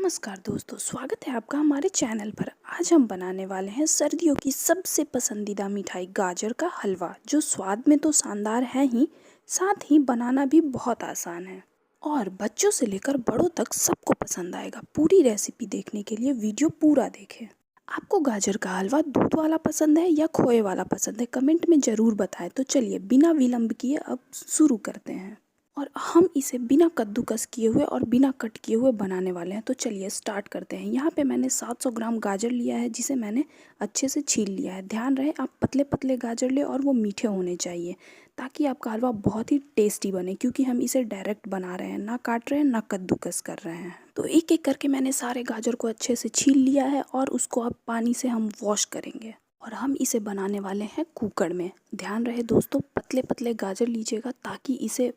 नमस्कार दोस्तों, स्वागत है आपका हमारे चैनल पर। आज हम बनाने वाले हैं सर्दियों की सबसे पसंदीदा मिठाई गाजर का हलवा, जो स्वाद में तो शानदार है ही, साथ ही बनाना भी बहुत आसान है और बच्चों से लेकर बड़ों तक सबको पसंद आएगा। पूरी रेसिपी देखने के लिए वीडियो पूरा देखें। आपको गाजर का हलवा दूध वाला पसंद है या खोए वाला पसंद है, कमेंट में ज़रूर बताएं। तो चलिए बिना विलंब किए अब शुरू करते हैं। और हम इसे बिना कद्दूकस किए हुए और बिना कट किए हुए बनाने वाले हैं। तो चलिए स्टार्ट करते हैं। यहाँ पे मैंने 700 ग्राम गाजर लिया है, जिसे मैंने अच्छे से छील लिया है। ध्यान रहे आप पतले पतले गाजर ले और वो मीठे होने चाहिए, ताकि आपका हलवा बहुत ही टेस्टी बने, क्योंकि हम इसे डायरेक्ट बना रहे हैं, ना काट रहे हैं ना कद्दूकस कर रहे हैं। तो एक एक करके मैंने सारे गाजर को अच्छे से छील लिया है और उसको अब पानी से हम वॉश करेंगे। और हम इसे बनाने वाले हैं कुकर में। ध्यान रहे दोस्तों, पतले पतले गाजर लीजिएगा, ताकि इसे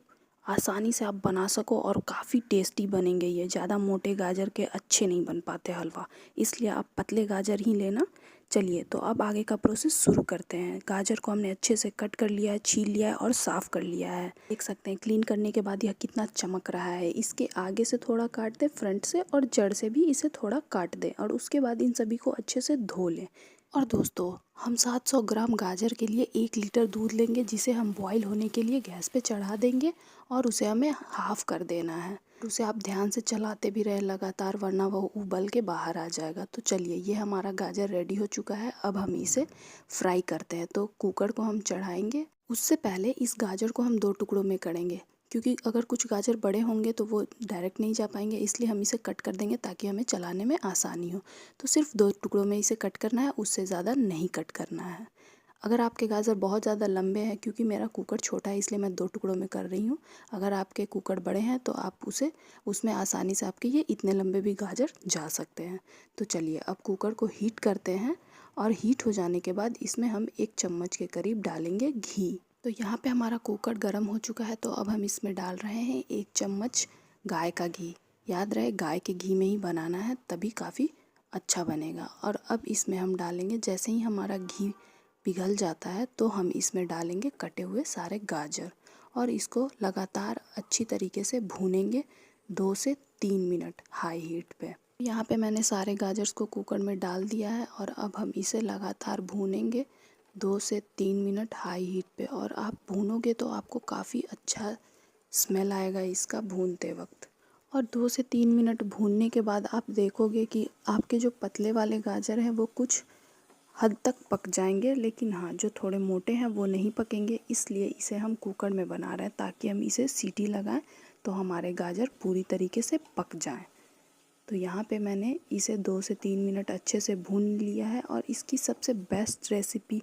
आसानी से आप बना सको और काफ़ी टेस्टी बनेंगे। ये ज़्यादा मोटे गाजर के अच्छे नहीं बन पाते हलवा, इसलिए आप पतले गाजर ही लेना। चलिए तो अब आगे का प्रोसेस शुरू करते हैं। गाजर को हमने अच्छे से कट कर लिया है, छील लिया है और साफ़ कर लिया है। देख सकते हैं क्लीन करने के बाद यह कितना चमक रहा है। इसके आगे से थोड़ा काट दें, फ्रंट से और जड़ से भी इसे थोड़ा काट दें, और उसके बाद इन सभी को अच्छे से धो लें। और दोस्तों, हम 700 ग्राम गाजर के लिए 1 लीटर दूध लेंगे, जिसे हम बॉईल होने के लिए गैस पे चढ़ा देंगे और उसे हमें हाफ़ कर देना है। उसे आप ध्यान से चलाते भी रहे लगातार, वरना वो उबल के बाहर आ जाएगा। तो चलिए, ये हमारा गाजर रेडी हो चुका है। अब हम इसे फ्राई करते हैं। तो कुकर को हम चढ़ाएंगे। उससे पहले इस गाजर को हम 2 टुकड़ों में करेंगे, क्योंकि अगर कुछ गाजर बड़े होंगे तो वो डायरेक्ट नहीं जा पाएंगे, इसलिए हम इसे कट कर देंगे ताकि हमें चलाने में आसानी हो। तो सिर्फ 2 टुकड़ों में इसे कट करना है, उससे ज़्यादा नहीं कट करना है। अगर आपके गाजर बहुत ज़्यादा लंबे हैं, क्योंकि मेरा कुकर छोटा है इसलिए मैं 2 टुकड़ों में कर रही हूँ। अगर आपके कुकर बड़े हैं तो आप उसमें आसानी से आपके ये इतने लंबे भी गाजर जा सकते हैं। तो चलिए अब कुकर को हीट करते हैं, और हीट हो जाने के बाद इसमें हम 1 चम्मच के करीब डालेंगे घी। तो यहाँ पे हमारा कुकर गर्म हो चुका है। तो अब हम इसमें डाल रहे हैं 1 चम्मच गाय का घी। याद रहे गाय के घी में ही बनाना है, तभी काफ़ी अच्छा बनेगा। और अब इसमें हम डालेंगे, जैसे ही हमारा घी पिघल जाता है तो हम इसमें डालेंगे कटे हुए सारे गाजर, और इसको लगातार अच्छी तरीके से भूनेंगे 2 से 3 मिनट हाई हीट पे। यहाँ पे मैंने सारे गाजर्स को कुकर में डाल दिया है, और अब हम इसे लगातार भूनेंगे 2 से 3 मिनट हाई हीट पे। और आप भूनोगे तो आपको काफ़ी अच्छा स्मेल आएगा इसका भूनते वक्त। और 2 से 3 मिनट भूनने के बाद आप देखोगे कि आपके जो पतले वाले गाजर हैं वो कुछ हद तक पक जाएंगे, लेकिन हाँ, जो थोड़े मोटे हैं वो नहीं पकेंगे। इसलिए इसे हम कुकर में बना रहे हैं, ताकि हम इसे सीटी लगाएं तो हमारे गाजर पूरी तरीके से पक जाएं। तो यहाँ पे मैंने इसे 2 से 3 मिनट अच्छे से भून लिया है। और इसकी सबसे बेस्ट रेसिपी,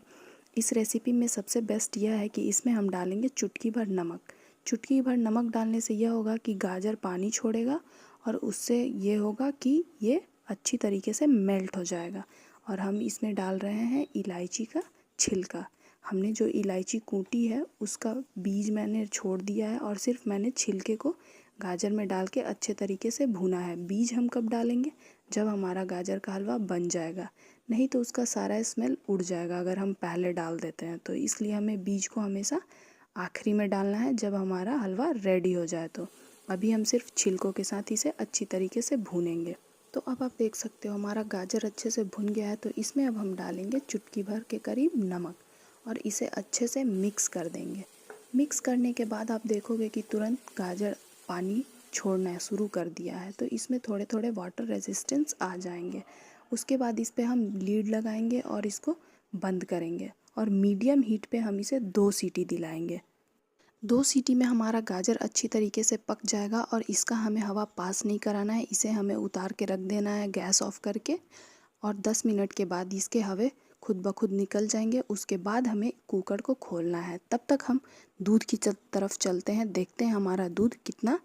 इस रेसिपी में सबसे बेस्ट यह है कि इसमें हम डालेंगे चुटकी भर नमक। चुटकी भर नमक डालने से यह होगा कि गाजर पानी छोड़ेगा, और उससे ये होगा कि ये अच्छी तरीके से मेल्ट हो जाएगा। और हम इसमें डाल रहे हैं इलायची का छिलका। हमने जो इलायची कूटी है उसका बीज मैंने छोड़ दिया है, और सिर्फ मैंने छिलके को गाजर में डाल के अच्छे तरीके से भुना है। बीज हम कब डालेंगे? जब हमारा गाजर का हलवा बन जाएगा, नहीं तो उसका सारा स्मेल उड़ जाएगा अगर हम पहले डाल देते हैं। तो इसलिए हमें बीज को हमेशा आखिरी में डालना है, जब हमारा हलवा रेडी हो जाए। तो अभी हम सिर्फ छिलकों के साथ इसे अच्छी तरीके से भूनेंगे। तो अब आप देख सकते हो हमारा गाजर अच्छे से भुन गया है। तो इसमें अब हम डालेंगे चुटकी भर के करीब नमक, और इसे अच्छे से मिक्स कर देंगे। मिक्स करने के बाद आप देखोगे कि तुरंत गाजर पानी छोड़ना शुरू कर दिया है। तो इसमें थोड़े थोड़े वाटर रेजिस्टेंस आ जाएंगे। उसके बाद इस पर हम लीड लगाएंगे और इसको बंद करेंगे, और मीडियम हीट पे हम इसे 2 सीटी दिलाएंगे। 2 सीटी में हमारा गाजर अच्छी तरीके से पक जाएगा, और इसका हमें हवा पास नहीं कराना है। इसे हमें उतार के रख देना है गैस ऑफ करके, और 10 मिनट के बाद इसके हवे खुद ब खुद निकल जाएंगे। उसके बाद हमें कुकर को खोलना है। तब तक हम दूध की तरफ चलते हैं, देखते हैं हमारा दूध कितना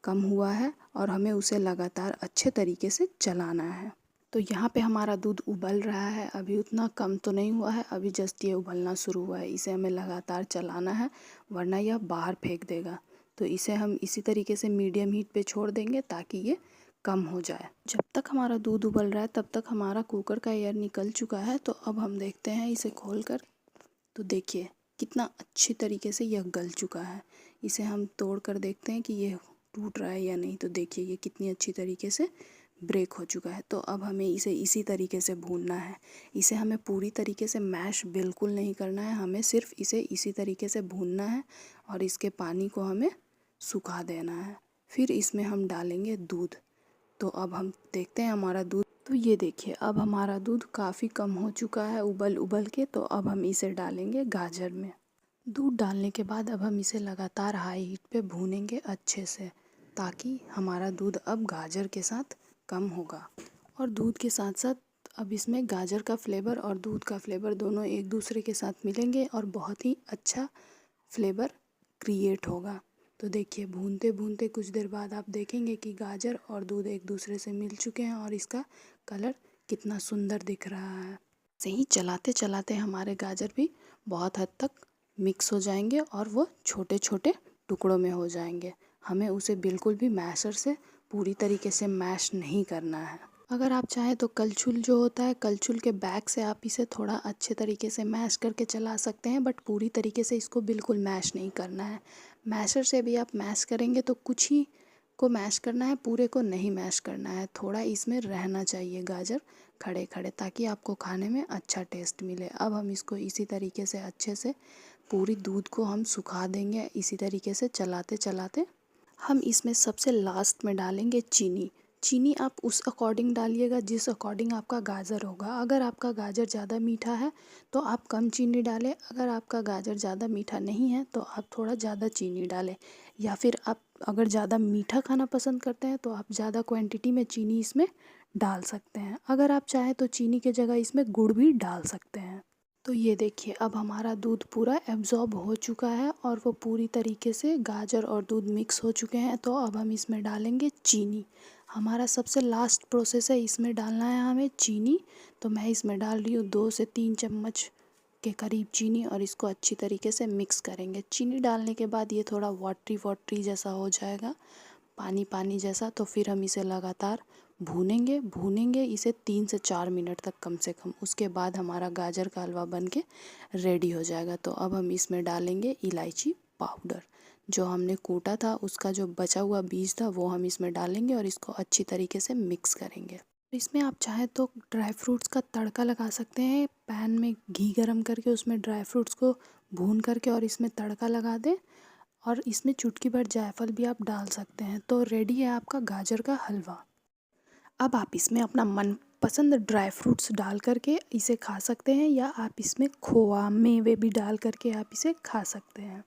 कम हुआ है, और हमें उसे लगातार अच्छे तरीके से चलाना है। तो यहाँ पे हमारा दूध उबल रहा है। अभी उतना कम तो नहीं हुआ है, अभी जस्ट ये उबलना शुरू हुआ है। इसे हमें लगातार चलाना है, वरना यह बाहर फेंक देगा। तो इसे हम इसी तरीके से मीडियम हीट पे छोड़ देंगे, ताकि ये कम हो जाए। जब तक हमारा दूध उबल रहा है तब तक हमारा कुकर का एयर निकल चुका है। तो अब हम देखते हैं इसे खोल कर। तो देखिए कितना अच्छी तरीके से यह गल चुका है। इसे हम तोड़ कर देखते हैं कि ये टूट रहा है या नहीं। तो देखिए ये कितनी अच्छी तरीके से ब्रेक हो चुका है। तो अब हमें इसे इसी तरीके से भूनना है। इसे हमें पूरी तरीके से मैश बिल्कुल नहीं करना है, हमें सिर्फ इसे इसी तरीके से भूनना है और इसके पानी को हमें सुखा देना है। फिर इसमें हम डालेंगे दूध। तो अब हम देखते हैं हमारा दूध, तो ये देखिए अब हमारा दूध काफ़ी कम हो चुका है उबल उबल के। तो अब हम इसे डालेंगे गाजर में। दूध डालने के बाद अब हम इसे लगातार हाई हीट पे भूनेंगे अच्छे से, ताकि हमारा दूध अब गाजर के साथ कम होगा। और दूध के साथ साथ अब इसमें गाजर का फ्लेवर और दूध का फ्लेवर दोनों एक दूसरे के साथ मिलेंगे और बहुत ही अच्छा फ्लेवर क्रिएट होगा। तो देखिए भूनते भूनते कुछ देर बाद आप देखेंगे कि गाजर और दूध एक दूसरे से मिल चुके हैं और इसका कलर कितना सुंदर दिख रहा है। ऐसे ही चलाते चलाते हमारे गाजर भी बहुत हद तक मिक्स हो जाएंगे और वो छोटे छोटे टुकड़ों में हो जाएंगे। हमें उसे बिल्कुल भी मैशर से पूरी तरीके से मैश नहीं करना है। अगर आप चाहें तो कलछुल जो होता है, कलछुल के बैक से आप इसे थोड़ा अच्छे तरीके से मैश करके चला सकते हैं, बट पूरी तरीके से इसको बिल्कुल मैश नहीं करना है। मैशर से भी आप मैश करेंगे तो कुछ ही को मैश करना है, पूरे को नहीं मैश करना है। थोड़ा इसमें रहना चाहिए गाजर खड़े खड़े, ताकि आपको खाने में अच्छा टेस्ट मिले। अब हम इसको इसी तरीके से अच्छे से पूरी दूध को हम सुखा देंगे इसी तरीके से चलाते चलाते। हम इसमें सबसे लास्ट में डालेंगे चीनी। चीनी आप उस अकॉर्डिंग डालिएगा जिस अकॉर्डिंग आपका गाजर होगा। अगर आपका गाजर ज़्यादा मीठा है तो आप कम चीनी डालें, अगर आपका गाजर ज़्यादा मीठा नहीं है तो आप थोड़ा ज़्यादा चीनी डालें। या फिर आप अगर ज़्यादा मीठा खाना पसंद करते हैं तो आप ज़्यादा क्वांटिटी में चीनी इसमें डाल सकते हैं। अगर आप चाहें तो चीनी की जगह इसमें गुड़ भी डाल सकते हैं। तो ये देखिए अब हमारा दूध पूरा एब्जॉर्ब हो चुका है और वो पूरी तरीके से गाजर और दूध मिक्स हो चुके हैं। तो अब हम इसमें डालेंगे चीनी। हमारा सबसे लास्ट प्रोसेस है, इसमें डालना है हमें चीनी। तो मैं इसमें डाल रही हूँ 2 से 3 चम्मच के करीब चीनी और इसको अच्छी तरीके से मिक्स करेंगे। चीनी डालने के बाद ये थोड़ा वाटरी वाटरी जैसा हो जाएगा, पानी पानी जैसा। तो फिर हम इसे लगातार भूनेंगे भूनेंगे इसे 3 से 4 मिनट तक कम से कम। उसके बाद हमारा गाजर का हलवा बन के रेडी हो जाएगा। तो अब हम इसमें डालेंगे इलायची पाउडर। जो हमने कूटा था उसका जो बचा हुआ बीज था वो हम इसमें डालेंगे और इसको अच्छी तरीके से मिक्स करेंगे। इसमें आप चाहे तो ड्राई फ्रूट्स का तड़का लगा सकते हैं। पैन में घी गरम करके उसमें ड्राई फ्रूट्स को भून करके और इसमें तड़का लगा दें और इसमें चुटकी भर जायफल भी आप डाल सकते हैं। तो रेडी है आपका गाजर का हलवा। अब आप इसमें अपना मनपसंद ड्राई फ्रूट्स डाल करके इसे खा सकते हैं, या आप इसमें खोआ मेवे भी डाल करके आप इसे खा सकते हैं।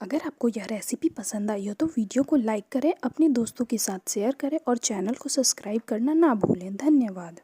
अगर आपको यह रेसिपी पसंद आई हो तो वीडियो को लाइक करें, अपने दोस्तों के साथ शेयर करें और चैनल को सब्सक्राइब करना ना भूलें। धन्यवाद।